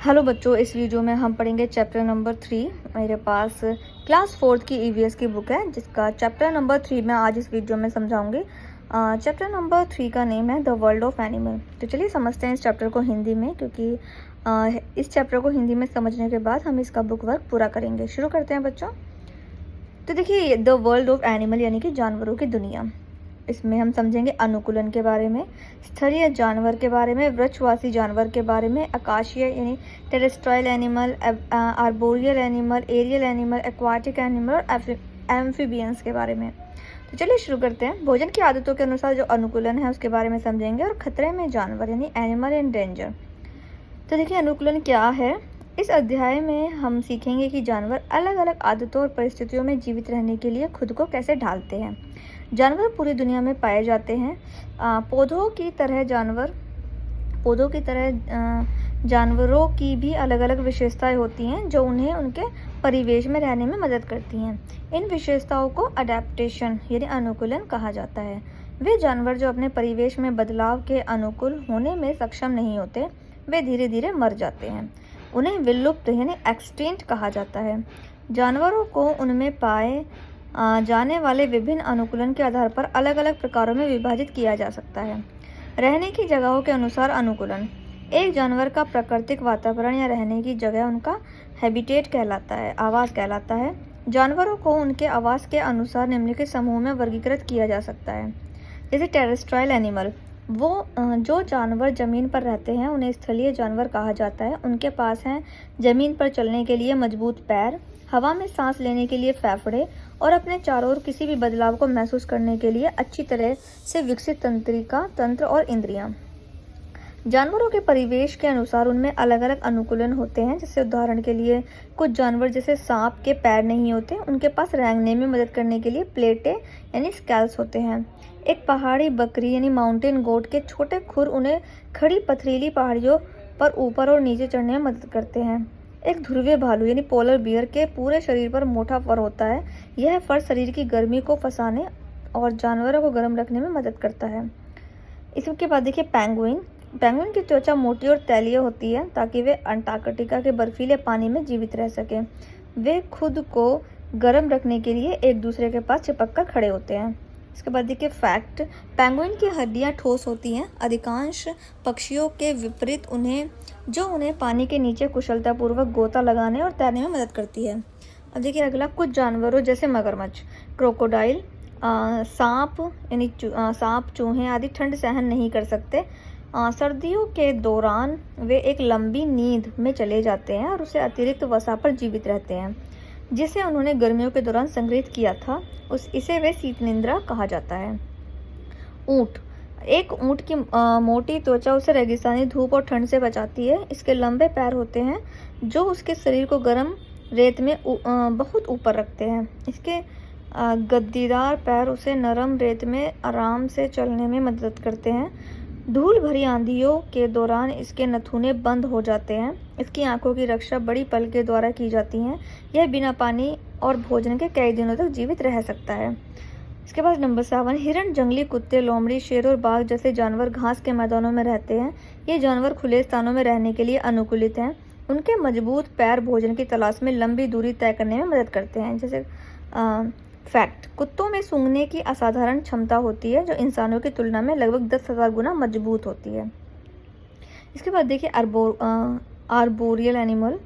Hello बच्चों, इस video में हम पढ़ेंगे चैप्टर नंबर 3। मेरे पास क्लास 4th की ईवीएस की बुक है जिसका चैप्टर नंबर 3 मैं आज इस वीडियो में समझाऊंगी। चैप्टर नंबर 3 का नेम है द वर्ल्ड ऑफ एनिमल। तो चलिए समझते हैं इस चैप्टर को हिंदी में, क्योंकि इस चैप्टर को हिंदी में समझने के बाद हम इसका बुक वर्क पूरा करेंगे। शुरू करते हैं बच्चों। तो देखिए, द वर्ल्ड ऑफ एनिमल यानी कि जानवरों की दुनिया। इसमें हम समझेंगे अनुकूलन के बारे में, स्थलीय जानवर के बारे में, वृक्षवासी जानवर के बारे में, आकाशीय यानी terrestrial animal, arboreal animal, aerial animal, aquatic animal और एम्फीबियंस के बारे में। तो चलिए शुरू करते हैं। भोजन की आदतों के अनुसार जो अनुकूलन है उसके बारे में समझेंगे, और खतरे में जानवर यानी एनिमल इन डेंजर। तो देखिए, अनुकूलन क्या है। इस अध्याय में हम सीखेंगे कि जानवर अलग अलग आदतों और परिस्थितियों में जीवित रहने के लिए खुद को कैसे ढालते हैं। जानवर पूरी दुनिया में पाए जाते हैं। पौधों की तरह जानवरों की भी अलग अलग विशेषताएं होती हैं जो उन्हें उनके परिवेश में रहने में मदद करती हैं। इन विशेषताओं को अडेप्टेशन यानी अनुकूलन कहा जाता है। वे जानवर जो अपने परिवेश में बदलाव के अनुकूल होने में सक्षम नहीं होते, वे धीरे धीरे मर जाते हैं। उन्हें विलुप्त यानी एक्सटिंक्ट कहा जाता है। जानवरों को उनमें पाए जाने वाले विभिन्न अनुकूलन के आधार पर अलग अलग प्रकारों में विभाजित किया जा सकता है। रहने की जगहों के अनुसार अनुकूलन। एक जानवर का प्राकृतिक वातावरण या रहने की जगह उनका हैबिटेट कहलाता है, आवास कहलाता है। जानवरों को उनके आवास के अनुसार निम्नलिखित समूह में वर्गीकृत किया जा सकता है। जैसे टेरेस्ट्राइल एनिमल, वो जो जानवर जमीन पर रहते हैं उन्हें स्थलीय जानवर कहा जाता है। उनके पास हैं जमीन पर चलने के लिए मजबूत पैर, हवा में सांस लेने के लिए फेफड़े और अपने चारों ओर किसी भी बदलाव को महसूस करने के लिए अच्छी तरह से विकसित तंत्र और इंद्रियां। जानवरों के परिवेश के अनुसार उनमें अलग अलग अनुकूलन होते हैं। जैसे उदाहरण के लिए कुछ जानवर जैसे सांप के पैर नहीं होते, उनके पास रेंगने में मदद करने के लिए प्लेटें यानी स्कैल्स होते हैं। एक पहाड़ी बकरी यानी माउंटेन गोट के छोटे खुर उन्हें खड़ी पथरीली पहाड़ियों पर ऊपर और नीचे चढ़ने में मदद करते हैं। एक ध्रुवीय भालू यानी पोलर बियर के पूरे शरीर पर मोटा फर होता है। यह फर शरीर की गर्मी को फंसाने और जानवरों को गर्म रखने में मदद करता है। इसके बाद देखिए पेंगुइन की त्वचा मोटी और तैलीय होती है ताकि वे अंटार्कटिका के बर्फीले पानी में जीवित रह सकें। वे खुद को गर्म रखने के लिए एक दूसरे के पास चिपक कर खड़े होते हैं। इसके बाद देखिए फैक्ट, पेंगुइन की हड्डियां ठोस होती हैं। अधिकांश पक्षियों के विपरीत उन्हें पानी के नीचे कुशलतापूर्वक गोता लगाने और तैरने में मदद करती है। अब देखिए अगला, कुछ जानवरों जैसे मगरमच्छ, क्रोकोडाइल, सांप, चूहे आदि ठंड सहन नहीं कर सकते। सर्दियों के दौरान वे एक लंबी नींद में चले जाते हैं और उसे अतिरिक्त वसा पर जीवित रहते हैं जिसे उन्होंने गर्मियों के दौरान संग्रहित किया था। इसे वे शीत निद्रा कहा जाता है। ऊंट, एक ऊंट की मोटी त्वचा उसे रेगिस्तानी धूप और ठंड से बचाती है। इसके लंबे पैर होते हैं जो उसके शरीर को गर्म रेत में बहुत ऊपर रखते हैं। इसके गद्दीदार पैर उसे नरम रेत में आराम से चलने में मदद करते हैं। धूल भरी आंधियों के दौरान इसके नथुने बंद हो जाते हैं। इसकी आंखों की रक्षा बड़ी पल के द्वारा की जाती है। यह बिना पानी और भोजन के कई दिनों तक जीवित रह सकता है। इसके बाद नंबर 7, हिरण, जंगली कुत्ते, लोमड़ी, शेर और बाघ जैसे जानवर घास के मैदानों में रहते हैं। ये जानवर खुले स्थानों में रहने के लिए अनुकूलित हैं। उनके मजबूत पैर भोजन की तलाश में लंबी दूरी तय करने में मदद करते हैं। जैसे फैक्ट, कुत्तों में सूंघने की असाधारण क्षमता होती है जो इंसानों की तुलना में लगभग 10,000 गुना मजबूत होती है। इसके बाद देखिए आर्बोरियल एनिमल,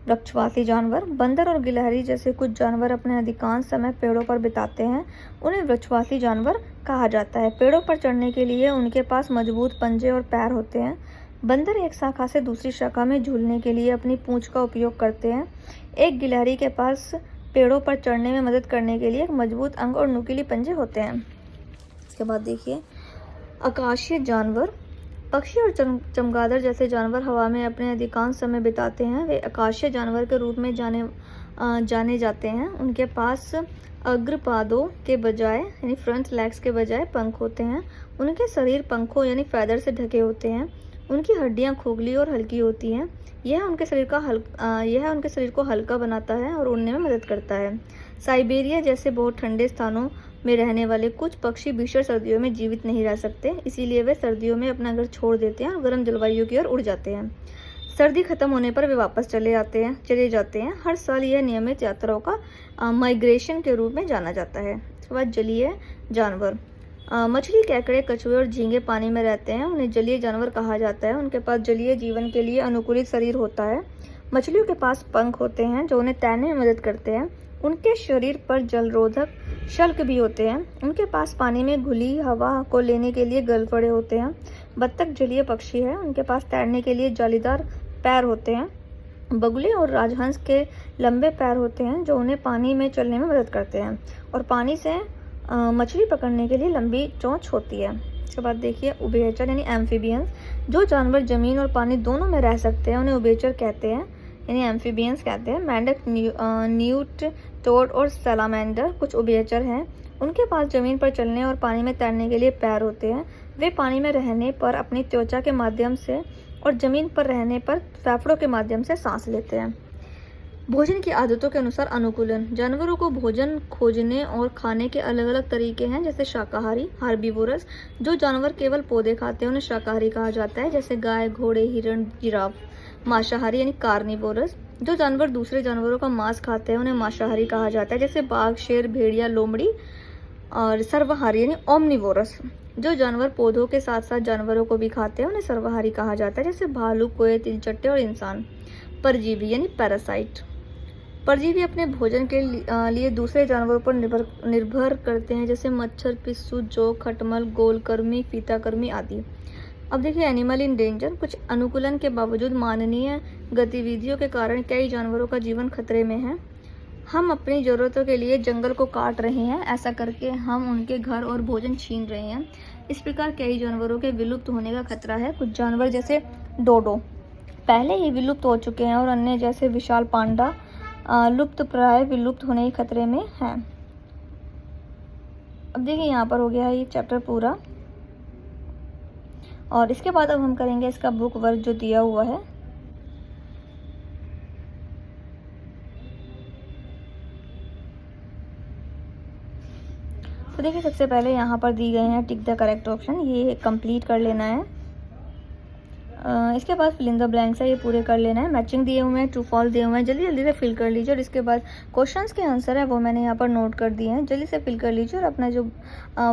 वृक्षवासी जानवर, बंदर और गिलहरी जैसे कुछ जानवर अपने अधिकांश समय पेड़ों पर बिताते हैं। उन्हें वृक्षवासी जानवर कहा जाता है। पेड़ों पर चढ़ने के लिए उनके पास मजबूत पंजे और पैर होते हैं। बंदर एक शाखा से दूसरी शाखा में झूलने के लिए अपनी पूंछ का उपयोग करते हैं। एक गिलहरी के पास पेड़ों पर चढ़ने में मदद करने के लिए एक मजबूत अंग और नुकीली पंजे होते हैं। इसके बाद देखिए आकाशीय जानवर, पक्षी और चमगादड़ जैसे जानवर हवा में अपने अधिकांश समय बिताते हैं। वे आकाशीय जानवर के रूप में जाने जाते हैं। उनके पास अग्रपादों के बजाय यानी फ्रंट लेग्स के बजाय पंख होते हैं। उनके शरीर पंखों यानी फैदर से ढके होते हैं। उनकी हड्डियां खोखली और हल्की होती हैं। यह उनके शरीर को हल्का बनाता है और उड़ने में मदद करता है। साइबेरिया जैसे बहुत ठंडे स्थानों में रहने वाले कुछ पक्षी भीषण सर्दियों में जीवित नहीं रह सकते, इसीलिए वे सर्दियों में अपना घर छोड़ देते हैं और गर्म जलवायु की ओर उड़ जाते हैं। सर्दी खत्म होने पर वे वापस चले जाते हैं। हर साल यह नियमित यात्राओं का माइग्रेशन के रूप में जाना जाता है। इसके बाद जलीय जानवर, मछली, केकड़े, कछुए और झींगे पानी में रहते हैं। उन्हें जलीय जानवर कहा जाता है। उनके पास जलीय जीवन के लिए अनुकूलित शरीर होता है। मछलियों के पास पंख होते हैं जो उन्हें तैरने में मदद करते हैं। उनके शरीर पर जलरोधक शल्क भी होते हैं। उनके पास पानी में घुली हवा को लेने के लिए गलफड़े होते हैं। बत्तख जलीय पक्षी है। उनके पास तैरने के लिए जालीदार पैर होते हैं। बगुले और राजहंस के लंबे पैर होते हैं जो उन्हें पानी में चलने में मदद करते हैं। और पानी से मछली पकड़ने के लिए लंबी चोंच होती है। इसके बाद देखिए उभयचर यानी एम्फीबियंस, जो जानवर जमीन और पानी दोनों में रह सकते हैं उन्हें उभयचर कहते हैं यानी एम्फीबियंस कहते हैं। मेंढक, न्यूट, टोड और सैलामेंडर कुछ उभयचर हैं। उनके पास जमीन पर चलने और पानी में तैरने के लिए पैर होते हैं। वे पानी में रहने पर अपनी त्वचा के माध्यम से और जमीन पर रहने पर फेफड़ों के माध्यम से सांस लेते हैं। भोजन की आदतों के अनुसार अनुकूलन, जानवरों को भोजन खोजने और खाने के अलग अलग तरीके हैं, जैसे शाकाहारी हार्बीवोरस, जो जानवर केवल पौधे खाते हैं उन्हें शाकाहारी कहा जाता है, जैसे गाय, घोड़े, हिरण, जिराफ। मांसाहारी यानी कार्निवोरस, जो जानवर दूसरे जानवरों का मांस खाते हैं उन्हें मांसाहारी कहा जाता है, जैसे बाघ, शेर, भेड़िया, लोमड़ी। और सर्वाहारी यानी ओमनिवोरस, जो जानवर पौधों के साथ साथ जानवरों को भी खाते हैं उन्हें सर्वाहारी कहा जाता है, जैसे भालू, कोए, तिलचट्टे और इंसान। परजीवी यानी पैरासाइट, परजीवी अपने भोजन के लिए दूसरे जानवरों पर निर्भर करते हैं, जैसे मच्छर, पिस्सू, जोंक, खटमल, गोलकृमि, फीताकृमि आदि। अब देखिए एनिमल इन डेंजर, कुछ अनुकूलन के बावजूद मानवीय गतिविधियों के कारण कई जानवरों का जीवन खतरे में है। हम अपनी ज़रूरतों के लिए जंगल को काट रहे हैं, ऐसा करके हम उनके घर और भोजन छीन रहे हैं। इस प्रकार कई जानवरों के विलुप्त होने का खतरा है। कुछ जानवर जैसे डोडो पहले ही विलुप्त हो चुके हैं और अन्य जैसे विशाल पांडा लुप्त प्राय विलुप्त होने के खतरे में हैं। अब देखिए यहाँ पर हो गया है ये चैप्टर पूरा, और इसके बाद अब हम करेंगे इसका बुक वर्क जो दिया हुआ है। तो देखिए सबसे पहले यहाँ पर दी गए हैं टिक द करेक्ट ऑप्शन, ये कंप्लीट कर लेना है। इसके बाद फिल इन द ब्लैंक्स है, ये पूरे कर लेना है। मैचिंग दिए हुए हैं, ट्रू फॉल्स दिए हुए हैं, जल्दी जल्दी से फिल कर लीजिए। और इसके बाद क्वेश्चंस के आंसर है वो मैंने यहाँ पर नोट कर दिए हैं, जल्दी से फिल कर लीजिए और अपना जो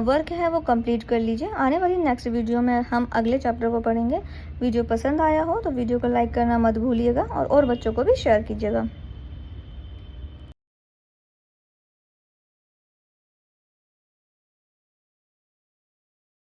वर्क है वो कंप्लीट कर लीजिए। आने वाली नेक्स्ट वीडियो में हम अगले चैप्टर को पढ़ेंगे। वीडियो पसंद आया हो तो वीडियो को लाइक करना मत भूलिएगा और बच्चों को भी शेयर कीजिएगा।